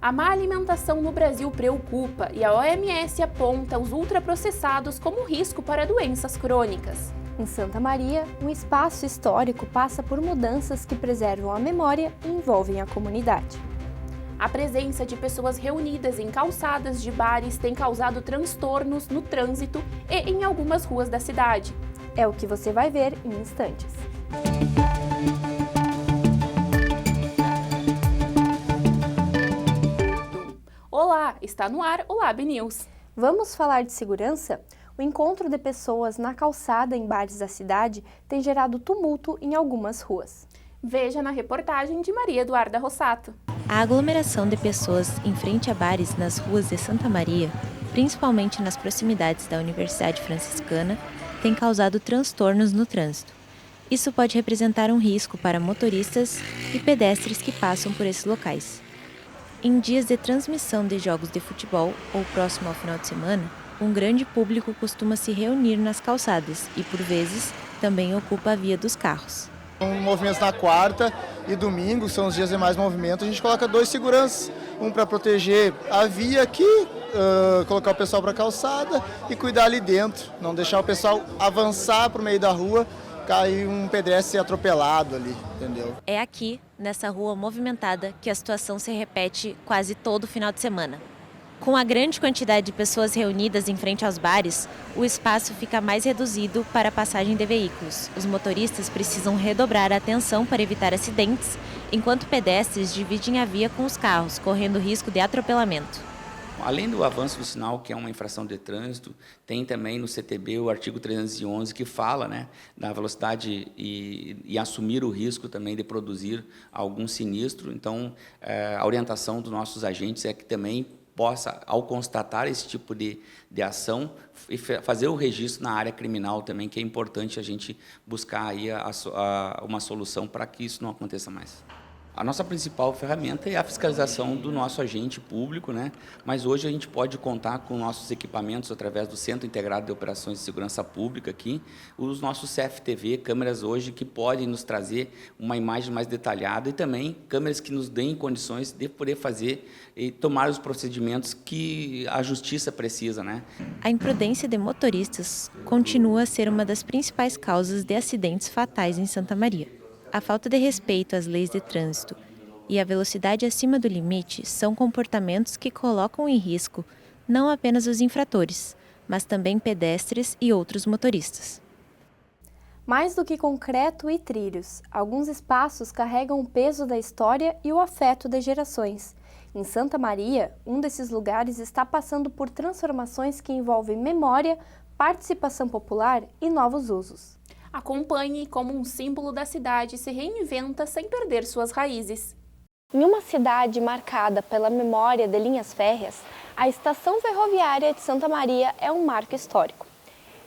A má alimentação no Brasil preocupa e a OMS aponta os ultraprocessados como risco para doenças crônicas. Em Santa Maria, um espaço histórico passa por mudanças que preservam a memória e envolvem a comunidade. A presença de pessoas reunidas em calçadas de bares tem causado transtornos no trânsito e em algumas ruas da cidade. É o que você vai ver em instantes. Olá, está no ar o Lab News. Vamos falar de segurança? O encontro de pessoas na calçada em bares da cidade tem gerado tumulto em algumas ruas. Veja na reportagem de Maria Eduarda Rossato. A aglomeração de pessoas em frente a bares nas ruas de Santa Maria, principalmente nas proximidades da Universidade Franciscana, tem causado transtornos no trânsito. Isso pode representar um risco para motoristas e pedestres que passam por esses locais. Em dias de transmissão de jogos de futebol ou próximo ao final de semana, um grande público costuma se reunir nas calçadas e, por vezes, também ocupa a via dos carros. Movimentos na quarta e domingo, são os dias de mais movimento, a gente coloca 2 seguranças, um para proteger a via aqui, colocar o pessoal para a calçada e cuidar ali dentro, não deixar o pessoal avançar para o meio da rua, cair um pedestre atropelado ali, entendeu? É aqui, nessa rua movimentada, que a situação se repete quase todo final de semana. Com a grande quantidade de pessoas reunidas em frente aos bares, o espaço fica mais reduzido para a passagem de veículos. Os motoristas precisam redobrar a atenção para evitar acidentes, enquanto pedestres dividem a via com os carros, correndo risco de atropelamento. Além do avanço do sinal, que é uma infração de trânsito, tem também no CTB o artigo 311 que fala, da velocidade e assumir o risco também de produzir algum sinistro. Então, a orientação dos nossos agentes é que também possa, ao constatar esse tipo de ação, fazer o registro na área criminal também, que é importante a gente buscar aí uma solução para que isso não aconteça mais. A nossa principal ferramenta é a fiscalização do nosso agente público, mas hoje a gente pode contar com nossos equipamentos através do Centro Integrado de Operações de Segurança Pública aqui, os nossos CFTV, câmeras hoje que podem nos trazer uma imagem mais detalhada e também câmeras que nos deem condições de poder fazer e tomar os procedimentos que a justiça precisa, A imprudência de motoristas continua a ser uma das principais causas de acidentes fatais em Santa Maria. A falta de respeito às leis de trânsito e a velocidade acima do limite são comportamentos que colocam em risco não apenas os infratores, mas também pedestres e outros motoristas. Mais do que concreto e trilhos, alguns espaços carregam o peso da história e o afeto de gerações. Em Santa Maria, um desses lugares está passando por transformações que envolvem memória, participação popular e novos usos. Acompanhe como um símbolo da cidade se reinventa sem perder suas raízes. Em uma cidade marcada pela memória de linhas férreas, a Estação Ferroviária de Santa Maria é um marco histórico.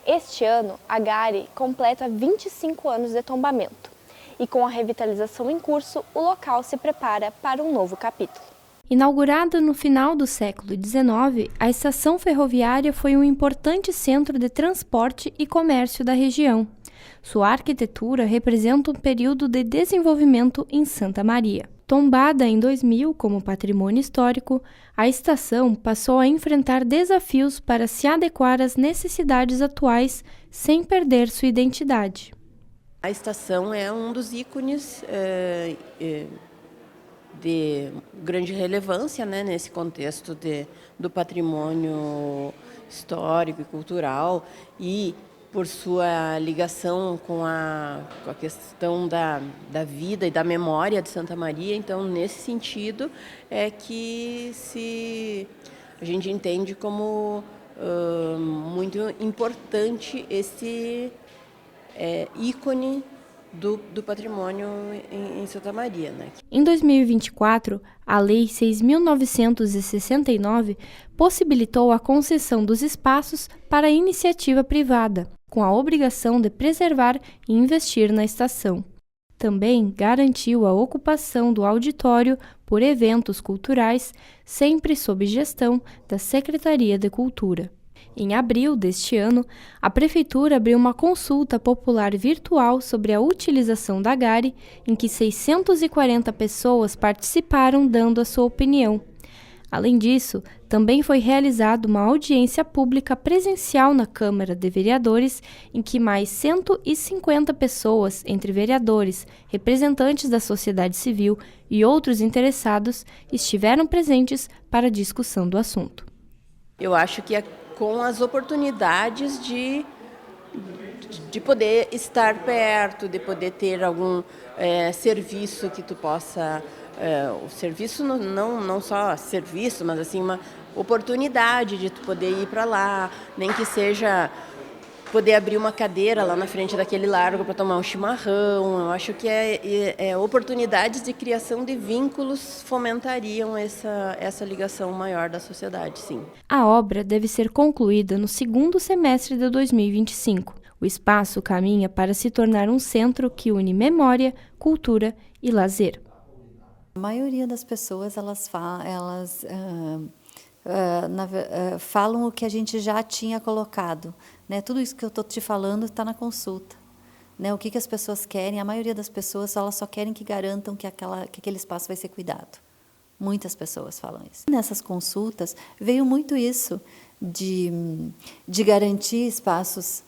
Este ano, a Gare completa 25 anos de tombamento e, com a revitalização em curso, o local se prepara para um novo capítulo. Inaugurada no final do século XIX, a estação ferroviária foi um importante centro de transporte e comércio da região. Sua arquitetura representa um período de desenvolvimento em Santa Maria. Tombada em 2000 como patrimônio histórico, a estação passou a enfrentar desafios para se adequar às necessidades atuais sem perder sua identidade. A estação é um dos ícones de grande relevância, nesse contexto do patrimônio histórico e cultural e por sua ligação com a questão da vida e da memória de Santa Maria. Então, nesse sentido, é que a gente entende como muito importante esse ícone do patrimônio em Santa Maria. Em 2024, a Lei 6.969 possibilitou a concessão dos espaços para a iniciativa privada, com a obrigação de preservar e investir na estação. Também garantiu a ocupação do auditório por eventos culturais, sempre sob gestão da Secretaria de Cultura. Em abril deste ano, a Prefeitura abriu uma consulta popular virtual sobre a utilização da Gare, em que 640 pessoas participaram dando a sua opinião. Além disso, também foi realizada uma audiência pública presencial na Câmara de Vereadores, em que mais 150 pessoas, entre vereadores, representantes da sociedade civil e outros interessados, estiveram presentes para a discussão do assunto. Eu acho que é com as oportunidades de poder estar perto, de poder ter algum serviço que tu possa... o serviço não só serviço, mas assim uma oportunidade de tu poder ir para lá, nem que seja poder abrir uma cadeira lá na frente daquele largo para tomar um chimarrão. Eu acho que oportunidades de criação de vínculos fomentariam essa ligação maior da sociedade, sim. A obra deve ser concluída no segundo semestre de 2025. O espaço caminha para se tornar um centro que une memória, cultura e lazer. A maioria das pessoas falam o que a gente já tinha colocado, né? Tudo isso que eu estou te falando está na consulta, né? O que as pessoas querem? A maioria das pessoas elas só querem que garantam que aquele espaço vai ser cuidado. Muitas pessoas falam isso. Nessas consultas veio muito isso de garantir espaços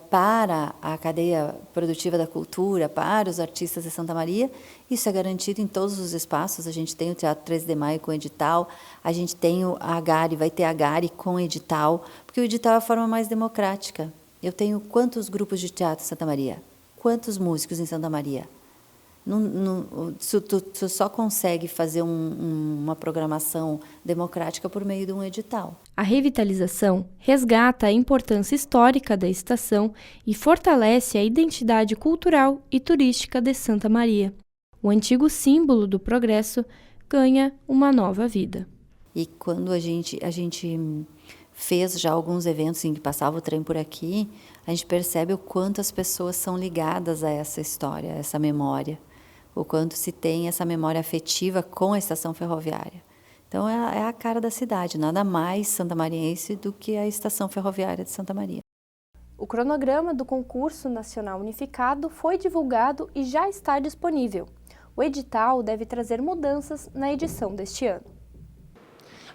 para a cadeia produtiva da cultura, para os artistas de Santa Maria. Isso é garantido em todos os espaços. A gente tem o Teatro 13 de Maio com edital, a gente tem a Gari, vai ter a Gari com edital, porque o edital é a forma mais democrática. Eu tenho quantos grupos de teatro em Santa Maria? Quantos músicos em Santa Maria? Tu só consegue fazer uma programação democrática por meio de um edital. A revitalização resgata a importância histórica da estação e fortalece a identidade cultural e turística de Santa Maria. O antigo símbolo do progresso ganha uma nova vida. E quando a gente fez já alguns eventos em que passava o trem por aqui, a gente percebe o quanto as pessoas são ligadas a essa história, a essa memória. O quanto se tem essa memória afetiva com a estação ferroviária. Então, é a cara da cidade, nada mais santamariense do que a estação ferroviária de Santa Maria. O cronograma do concurso nacional unificado foi divulgado e já está disponível. O edital deve trazer mudanças na edição deste ano.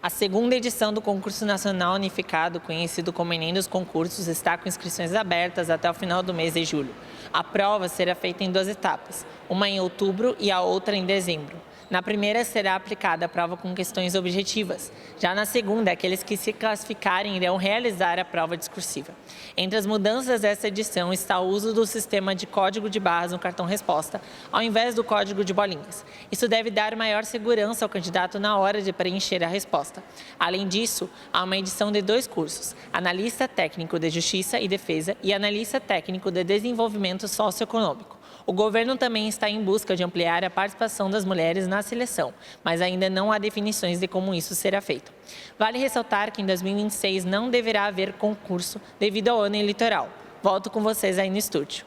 A segunda edição do concurso nacional unificado, conhecido como Enem dos Concursos, está com inscrições abertas até o final do mês de julho. A prova será feita em 2 etapas, uma em outubro e a outra em dezembro. Na primeira será aplicada a prova com questões objetivas. Já na segunda, aqueles que se classificarem irão realizar a prova discursiva. Entre as mudanças dessa edição está o uso do sistema de código de barras no cartão-resposta, ao invés do código de bolinhas. Isso deve dar maior segurança ao candidato na hora de preencher a resposta. Além disso, há uma edição de 2 cursos, Analista Técnico de Justiça e Defesa e Analista Técnico de Desenvolvimento Socioeconômico. O governo também está em busca de ampliar a participação das mulheres na seleção, mas ainda não há definições de como isso será feito. Vale ressaltar que em 2026 não deverá haver concurso devido ao ano eleitoral. Volto com vocês aí no estúdio.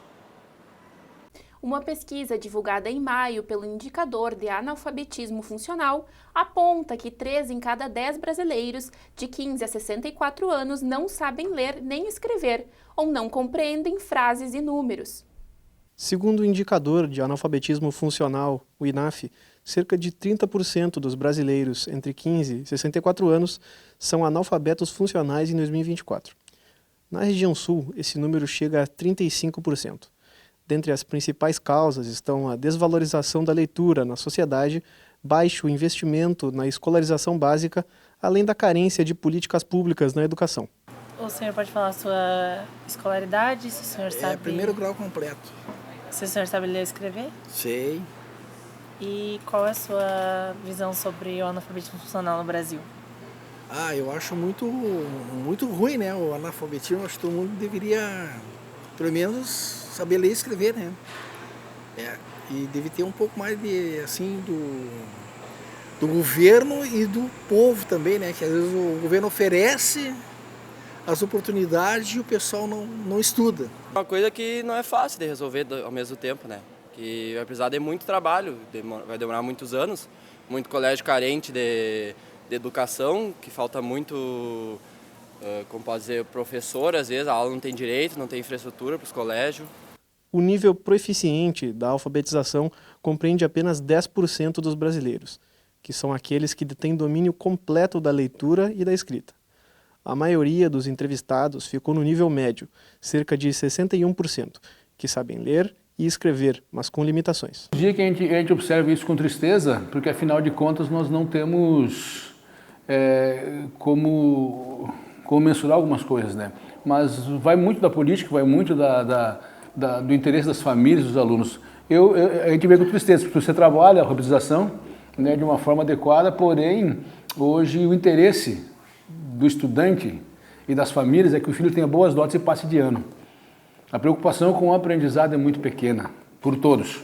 Uma pesquisa divulgada em maio pelo Indicador de Analfabetismo Funcional aponta que 3 em cada 10 brasileiros de 15 a 64 anos não sabem ler nem escrever ou não compreendem frases e números. Segundo o Indicador de Analfabetismo Funcional, o INAF, cerca de 30% dos brasileiros entre 15 e 64 anos são analfabetos funcionais em 2024. Na região sul, esse número chega a 35%. Dentre as principais causas estão a desvalorização da leitura na sociedade, baixo investimento na escolarização básica, além da carência de políticas públicas na educação. O senhor pode falar a sua escolaridade, se o senhor sabe... Primeiro grau completo. Se o senhor sabe ler e escrever? Sei. E qual é a sua visão sobre o analfabetismo funcional no Brasil? Eu acho muito ruim, né? O analfabetismo, acho que todo mundo deveria, pelo menos, saber ler e escrever, né? E deve ter um pouco mais de, assim, do governo e do povo também, né? Que às vezes o governo oferece as oportunidades e o pessoal não estuda. Uma coisa que não é fácil de resolver ao mesmo tempo, né? Que vai precisar de muito trabalho, vai demorar muitos anos, muito colégio carente de educação, que falta muito, como pode dizer, professor, às vezes a aula não tem direito, não tem infraestrutura para os colégios. O nível proficiente da alfabetização compreende apenas 10% dos brasileiros. que são aqueles que detêm domínio completo da leitura e da escrita. A maioria dos entrevistados ficou no nível médio, cerca de 61%, que sabem ler e escrever, mas com limitações. O dia que a gente observa isso com tristeza, porque afinal de contas nós não temos como mensurar algumas coisas, né? Mas vai muito da política, vai muito do interesse das famílias, dos alunos. A gente vê com tristeza, porque você trabalha a alfabetização, né, de uma forma adequada, porém, hoje o interesse do estudante e das famílias é que o filho tenha boas notas e passe de ano. A preocupação com o aprendizado é muito pequena, por todos,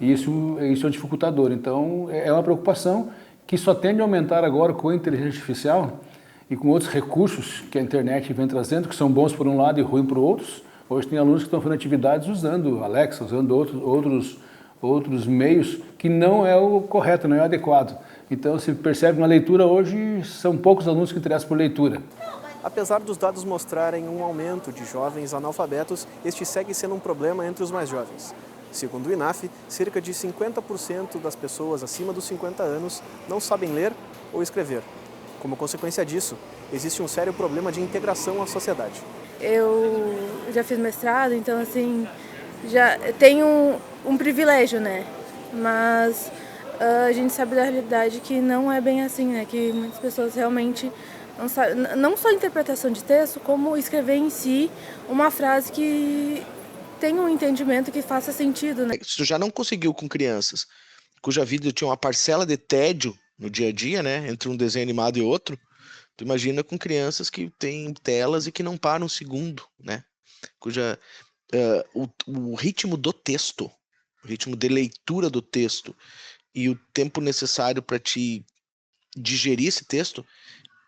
e isso é dificultador. Então, é uma preocupação que só tende a aumentar agora com a inteligência artificial e com outros recursos que a internet vem trazendo, que são bons por um lado e ruins por outros. Hoje tem alunos que estão fazendo atividades usando Alexa, usando outros meios, que não é o correto, não é o adequado. Então, se percebe na leitura hoje, são poucos alunos que interessam por leitura. Apesar dos dados mostrarem um aumento de jovens analfabetos, este segue sendo um problema entre os mais jovens. Segundo o INAF, cerca de 50% das pessoas acima dos 50 anos não sabem ler ou escrever. Como consequência disso, existe um sério problema de integração à sociedade. Eu já fiz mestrado, então assim, já tenho um privilégio, né? Mas a gente sabe da realidade que não é bem assim, né? Que muitas pessoas realmente não sabem, não só a interpretação de texto, como escrever em si uma frase que tenha um entendimento que faça sentido, né? Se tu já não conseguiu com crianças cuja vida tinha uma parcela de tédio no dia a dia, né? Entre um desenho animado e outro, tu imagina com crianças que têm telas e que não param um segundo, né? Cuja o ritmo do texto, o ritmo de leitura do texto e o tempo necessário para te digerir esse texto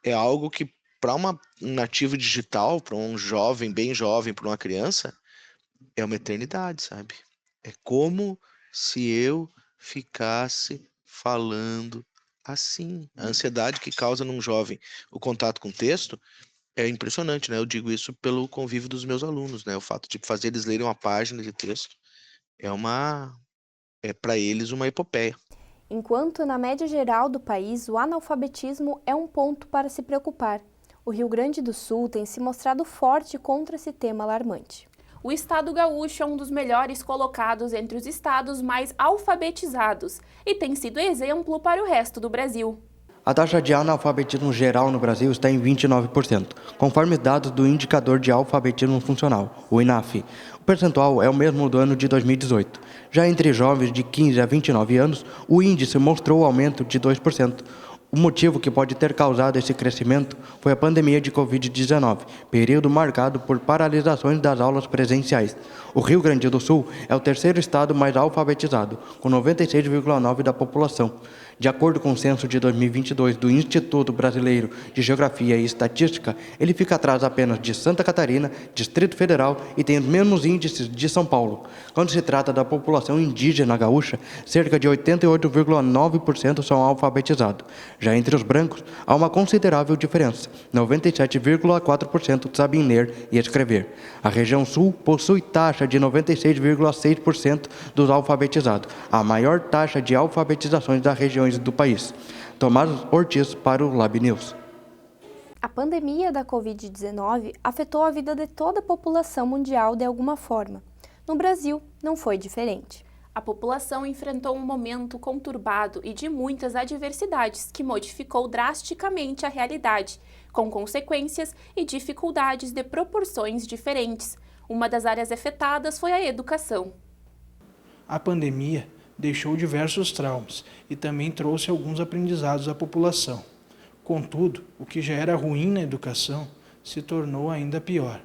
é algo que para um nativo digital, para um jovem, bem jovem, para uma criança, é uma eternidade, sabe? É como se eu ficasse falando assim. A ansiedade que causa num jovem o contato com o texto é impressionante, né? Eu digo isso pelo convívio dos meus alunos, né? O fato de fazer eles lerem uma página de texto é para eles uma epopeia. Enquanto na média geral do país o analfabetismo é um ponto para se preocupar, o Rio Grande do Sul tem se mostrado forte contra esse tema alarmante. O estado gaúcho é um dos melhores colocados entre os estados mais alfabetizados e tem sido exemplo para o resto do Brasil. A taxa de analfabetismo geral no Brasil está em 29%, conforme dados do Indicador de Alfabetismo Funcional, o INAF. O percentual é o mesmo do ano de 2018. Já entre jovens de 15 a 29 anos, o índice mostrou aumento de 2%. O motivo que pode ter causado esse crescimento foi a pandemia de Covid-19, período marcado por paralisações das aulas presenciais. O Rio Grande do Sul é o terceiro estado mais alfabetizado, com 96,9% da população. De acordo com o censo de 2022 do Instituto Brasileiro de Geografia e Estatística, ele fica atrás apenas de Santa Catarina, Distrito Federal e tem os mesmos índices de São Paulo. Quando se trata da população indígena gaúcha, cerca de 88,9% são alfabetizados. Já entre os brancos, há uma considerável diferença. 97,4% sabem ler e escrever. A região sul possui taxa de 96,6% dos alfabetizados, a maior taxa de alfabetizações das regiões do país. Tomás Ortiz para o Lab News. A pandemia da Covid-19 afetou a vida de toda a população mundial de alguma forma. No Brasil, não foi diferente. A população enfrentou um momento conturbado e de muitas adversidades que modificou drasticamente a realidade, com consequências e dificuldades de proporções diferentes. Uma das áreas afetadas foi a educação. A pandemia deixou diversos traumas e também trouxe alguns aprendizados à população. Contudo, o que já era ruim na educação se tornou ainda pior.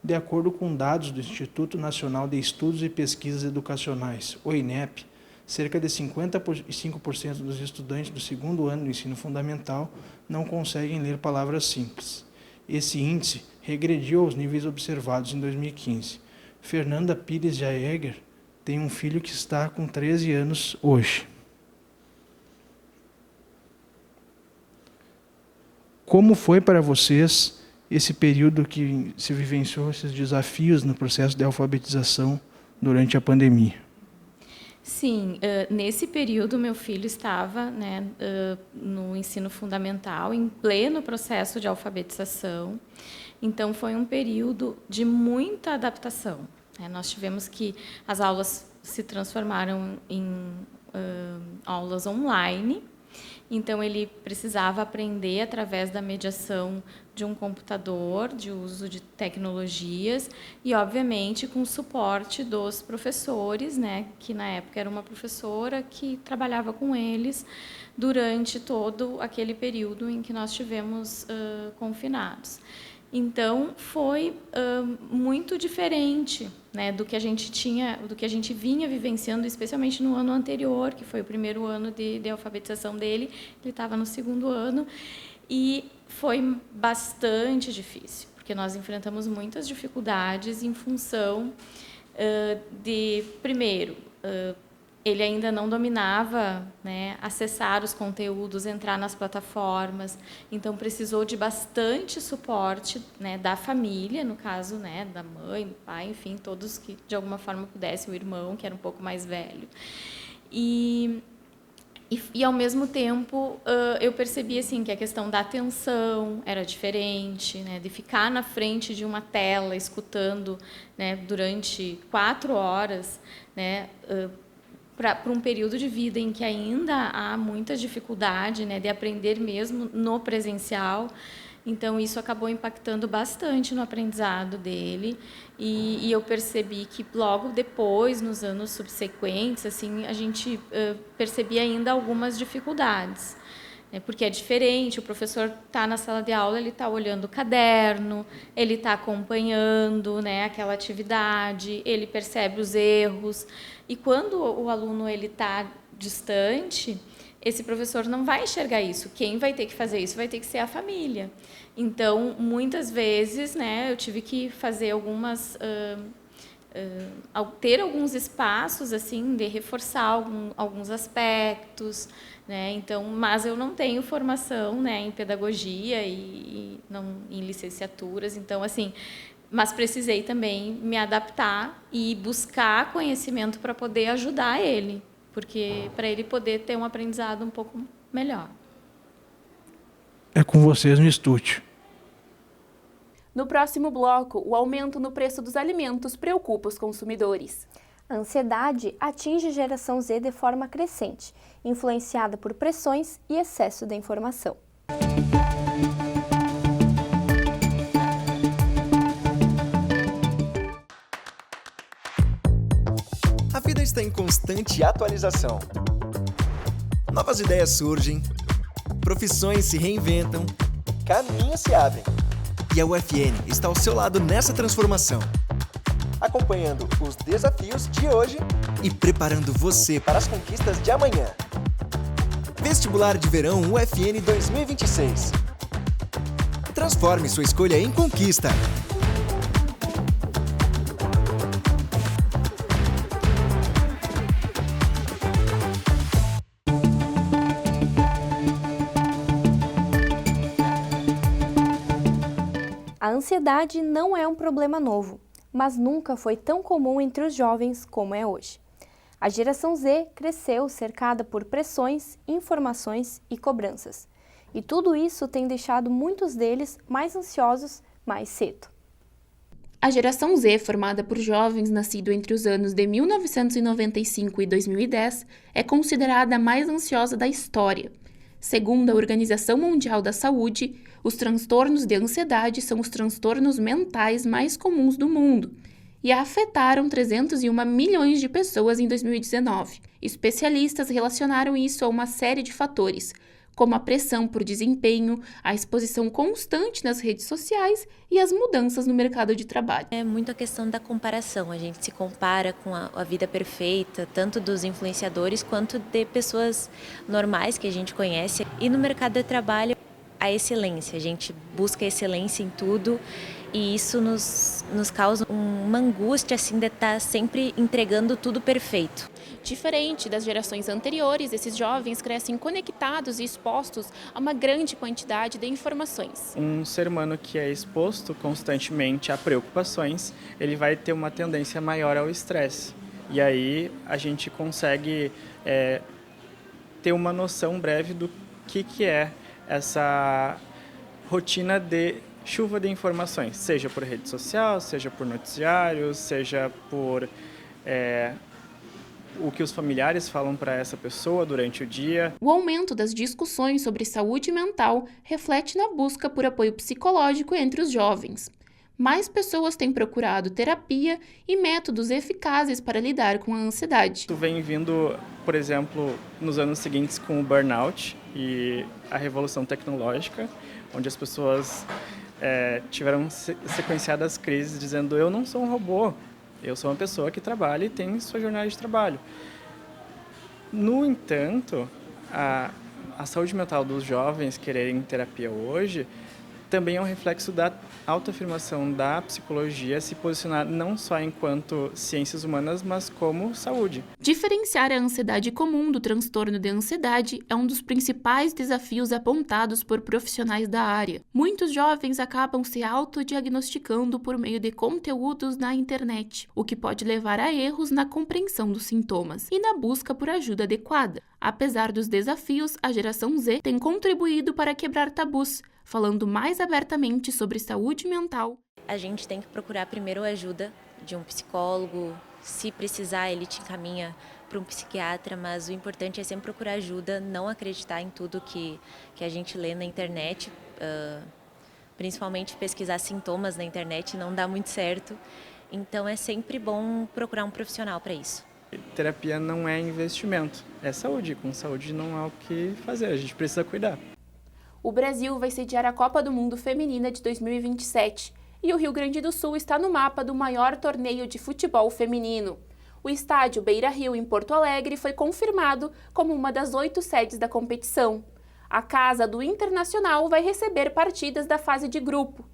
De acordo com dados do Instituto Nacional de Estudos e Pesquisas Educacionais, o INEP, cerca de 55% dos estudantes do segundo ano do ensino fundamental não conseguem ler palavras simples. Esse índice regrediu aos níveis observados em 2015. Fernanda Pires Jaeger tem um filho que está com 13 anos hoje. Como foi para vocês esse período que se vivenciou, esses desafios no processo de alfabetização durante a pandemia? Sim, nesse período meu filho estava, né, no ensino fundamental, em pleno processo de alfabetização. Então foi um período de muita adaptação. Nós tivemos que as aulas se transformaram em aulas online. Então ele precisava aprender através da mediação de um computador, de uso de tecnologias e, obviamente, com o suporte dos professores, né, que na época era uma professora que trabalhava com eles durante todo aquele período em que nós estivemos confinados. Então foi muito diferente, né, do que a gente vinha vivenciando, especialmente no ano anterior, que foi o primeiro ano de alfabetização dele. Ele estava no segundo ano e foi bastante difícil, porque nós enfrentamos muitas dificuldades em função de, primeiro, ele ainda não dominava, né, acessar os conteúdos, entrar nas plataformas, então precisou de bastante suporte, né, da família, no caso, né, da mãe, do pai, enfim, todos que de alguma forma pudessem, o irmão, que era um pouco mais velho. E ao mesmo tempo, eu percebi assim, que a questão da atenção era diferente, né, de ficar na frente de uma tela, escutando, né, durante 4 horas, né, para um período de vida em que ainda há muita dificuldade, né, de aprender mesmo no presencial. Então, isso acabou impactando bastante no aprendizado dele. E eu percebi que, logo depois, nos anos subsequentes, assim, a gente percebia ainda algumas dificuldades. Porque é diferente, o professor está na sala de aula, ele está olhando o caderno, ele está acompanhando, né, aquela atividade, ele percebe os erros. E quando o aluno está distante, esse professor não vai enxergar isso. Quem vai ter que fazer isso vai ter que ser a família. Então, muitas vezes, né, eu tive que fazer ter alguns espaços assim de reforçar alguns aspectos, né? Então, mas eu não tenho formação, né, em pedagogia e não em licenciaturas, então assim, mas precisei também me adaptar e buscar conhecimento para poder ajudar ele, porque para ele poder ter um aprendizado um pouco melhor. É com vocês no estúdio. No próximo bloco, o aumento no preço dos alimentos preocupa os consumidores. A ansiedade atinge a geração Z de forma crescente, influenciada por pressões e excesso de informação. A vida está em constante atualização. Novas ideias surgem, profissões se reinventam, caminhos se abrem. E a UFN está ao seu lado nessa transformação, acompanhando os desafios de hoje e preparando você para as conquistas de amanhã. Vestibular de Verão UFN 2026. Transforme sua escolha em conquista. A ansiedade não é um problema novo, mas nunca foi tão comum entre os jovens como é hoje. A geração Z cresceu cercada por pressões, informações e cobranças. E tudo isso tem deixado muitos deles mais ansiosos mais cedo. A geração Z, formada por jovens nascidos entre os anos de 1995 e 2010, é considerada a mais ansiosa da história. Segundo a Organização Mundial da Saúde, os transtornos de ansiedade são os transtornos mentais mais comuns do mundo e afetaram 301 milhões de pessoas em 2019. Especialistas relacionaram isso a uma série de fatores, como a pressão por desempenho, a exposição constante nas redes sociais e as mudanças no mercado de trabalho. É muito a questão da comparação. A gente se compara com a vida perfeita, tanto dos influenciadores quanto de pessoas normais que a gente conhece. E no mercado de trabalho, a excelência. A gente busca excelência em tudo e isso nos causa uma angústia assim, de estar sempre entregando tudo perfeito. Diferente das gerações anteriores, esses jovens crescem conectados e expostos a uma grande quantidade de informações. Um ser humano que é exposto constantemente a preocupações, ele vai ter uma tendência maior ao estresse. E aí a gente consegue ter uma noção breve do que é essa rotina de chuva de informações, seja por rede social, seja por noticiários, seja por o que os familiares falam para essa pessoa durante o dia. O aumento das discussões sobre saúde mental reflete na busca por apoio psicológico entre os jovens. Mais pessoas têm procurado terapia e métodos eficazes para lidar com a ansiedade. Isso vem vindo, por exemplo, nos anos seguintes com o burnout e a revolução tecnológica, onde as pessoas tiveram sequenciadas crises dizendo: eu não sou um robô, eu sou uma pessoa que trabalha e tem sua jornada de trabalho. No entanto, a saúde mental dos jovens quererem terapia hoje também é um reflexo da autoafirmação da psicologia se posicionar não só enquanto ciências humanas, mas como saúde. Diferenciar a ansiedade comum do transtorno de ansiedade é um dos principais desafios apontados por profissionais da área. Muitos jovens acabam se autodiagnosticando por meio de conteúdos na internet, o que pode levar a erros na compreensão dos sintomas e na busca por ajuda adequada. Apesar dos desafios, a geração Z tem contribuído para quebrar tabus, falando mais abertamente sobre saúde mental. A gente tem que procurar primeiro a ajuda de um psicólogo. Se precisar, ele te encaminha para um psiquiatra, mas o importante é sempre procurar ajuda, não acreditar em tudo que a gente lê na internet, principalmente pesquisar sintomas na internet não dá muito certo. Então é sempre bom procurar um profissional para isso. Terapia não é investimento, é saúde. Com saúde não há o que fazer, a gente precisa cuidar. O Brasil vai sediar a Copa do Mundo Feminina de 2027 e o Rio Grande do Sul está no mapa do maior torneio de futebol feminino. O estádio Beira-Rio, em Porto Alegre, foi confirmado como uma das 8 sedes da competição. A Casa do Internacional vai receber partidas da fase de grupo.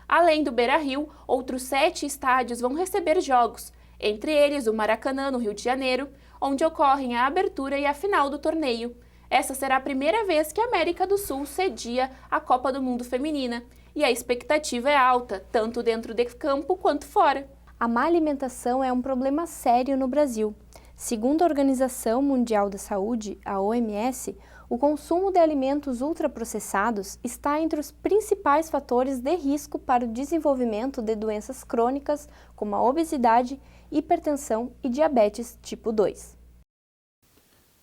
Além do Beira-Rio, outros 7 estádios vão receber jogos, entre eles o Maracanã, no Rio de Janeiro, onde ocorrem a abertura e a final do torneio. Essa será a primeira vez que a América do Sul cedia a Copa do Mundo Feminina e a expectativa é alta, tanto dentro de campo quanto fora. A má alimentação é um problema sério no Brasil. Segundo a Organização Mundial da Saúde, a OMS, o consumo de alimentos ultraprocessados está entre os principais fatores de risco para o desenvolvimento de doenças crônicas como a obesidade, hipertensão e diabetes tipo 2.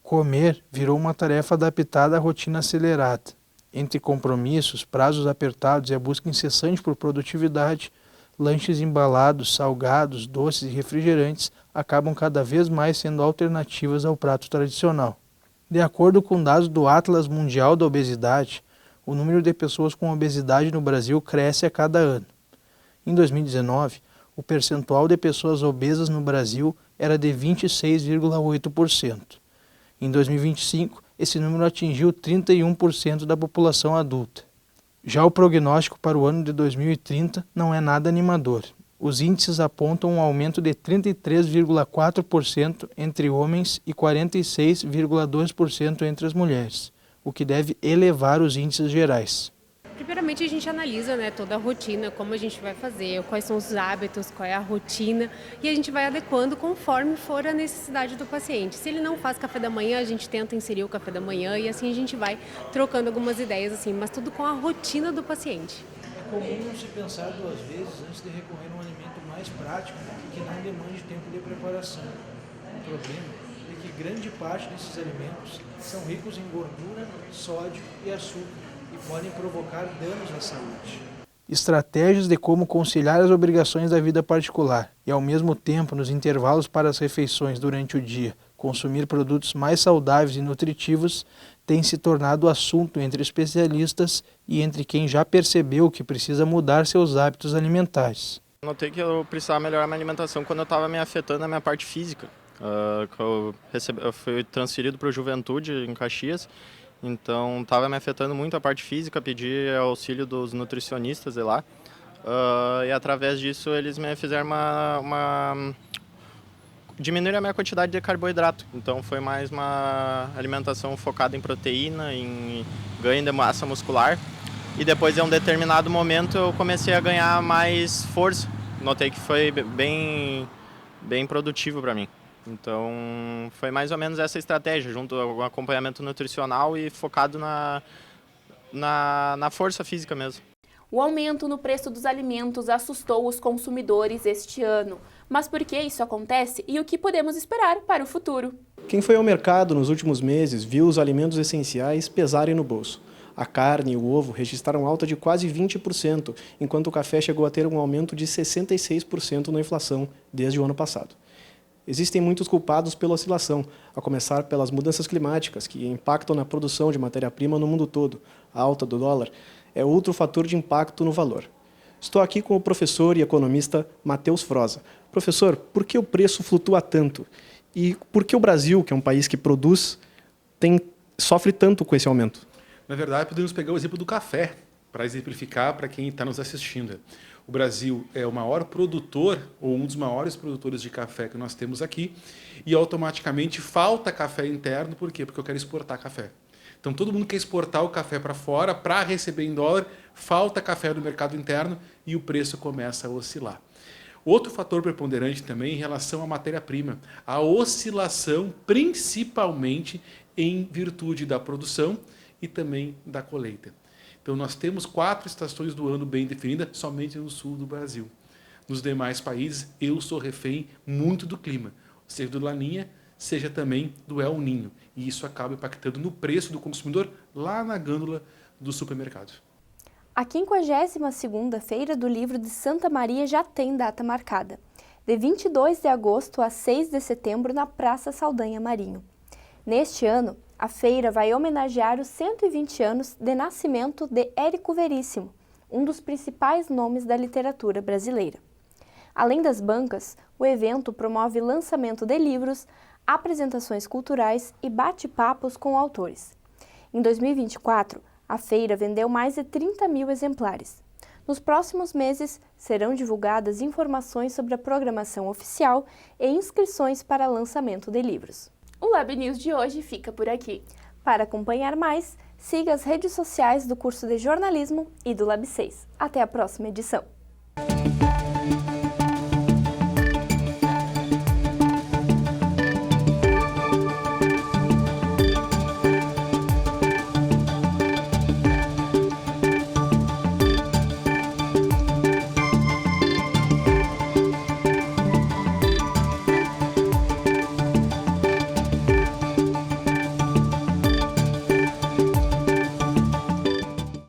Comer virou uma tarefa adaptada à rotina acelerada. Entre compromissos, prazos apertados e a busca incessante por produtividade, lanches embalados, salgados, doces e refrigerantes acabam cada vez mais sendo alternativas ao prato tradicional. De acordo com dados do Atlas Mundial da Obesidade, o número de pessoas com obesidade no Brasil cresce a cada ano. Em 2019, o percentual de pessoas obesas no Brasil era de 26,8%. Em 2025, esse número atingiu 31% da população adulta. Já o prognóstico para o ano de 2030 não é nada animador. Os índices apontam um aumento de 33,4% entre homens e 46,2% entre as mulheres, o que deve elevar os índices gerais. Primeiramente a gente analisa, toda a rotina, como a gente vai fazer, quais são os hábitos, qual é a rotina, e a gente vai adequando conforme for a necessidade do paciente. Se ele não faz café da manhã, a gente tenta inserir o café da manhã e assim a gente vai trocando algumas ideias, mas tudo com a rotina do paciente. É comum se pensar 2 vezes antes de recorrer a um alimento mais prático que não demande tempo de preparação. O problema é que grande parte desses alimentos são ricos em gordura, sódio e açúcar e podem provocar danos à saúde. Estratégias de como conciliar as obrigações da vida particular e, ao mesmo tempo, nos intervalos para as refeições durante o dia, consumir produtos mais saudáveis e nutritivos tem se tornado assunto entre especialistas e entre quem já percebeu que precisa mudar seus hábitos alimentares. Notei que eu precisava melhorar minha alimentação quando eu estava me afetando a minha parte física. Eu fui transferido para o Juventude em Caxias, então estava me afetando muito a parte física, pedi auxílio dos nutricionistas de lá e através disso eles me fizeram diminuir a minha quantidade de carboidrato. Então foi mais uma alimentação focada em proteína, em ganho de massa muscular. E depois de um determinado momento eu comecei a ganhar mais força. Notei que foi bem produtivo para mim. Então, foi mais ou menos essa estratégia, junto ao acompanhamento nutricional e focado na força física mesmo. O aumento no preço dos alimentos assustou os consumidores este ano. Mas por que isso acontece e o que podemos esperar para o futuro? Quem foi ao mercado nos últimos meses viu os alimentos essenciais pesarem no bolso. A carne e o ovo registraram alta de quase 20%, enquanto o café chegou a ter um aumento de 66% na inflação desde o ano passado. Existem muitos culpados pela oscilação, a começar pelas mudanças climáticas, que impactam na produção de matéria-prima no mundo todo. A alta do dólar é outro fator de impacto no valor. Estou aqui com o professor e economista Matheus Froza. Professor, por que o preço flutua tanto? E por que o Brasil, que é um país que produz, sofre tanto com esse aumento? Na verdade, podemos pegar o exemplo do café, para exemplificar para quem está nos assistindo. O Brasil é o maior produtor, ou um dos maiores produtores de café que nós temos aqui, e automaticamente falta café interno, por quê? Porque eu quero exportar café. Então, todo mundo quer exportar o café para fora, para receber em dólar, falta café no mercado interno e o preço começa a oscilar. Outro fator preponderante também em relação à matéria-prima, a oscilação principalmente em virtude da produção e também da colheita. Então, nós temos 4 estações do ano bem definidas somente no sul do Brasil. Nos demais países, eu sou refém muito do clima, seja do Laninha, seja também do El Niño. E isso acaba impactando no preço do consumidor lá na gôndola do supermercado. A 52ª Feira do Livro de Santa Maria já tem data marcada, de 22 de agosto a 6 de setembro na Praça Saldanha Marinho. Neste ano, a feira vai homenagear os 120 anos de nascimento de Érico Veríssimo, um dos principais nomes da literatura brasileira. Além das bancas, o evento promove lançamento de livros, apresentações culturais e bate-papos com autores. Em 2024, a feira vendeu mais de 30 mil exemplares. Nos próximos meses, serão divulgadas informações sobre a programação oficial e inscrições para lançamento de livros. O Lab News de hoje fica por aqui. Para acompanhar mais, siga as redes sociais do curso de jornalismo e do Lab 6. Até a próxima edição!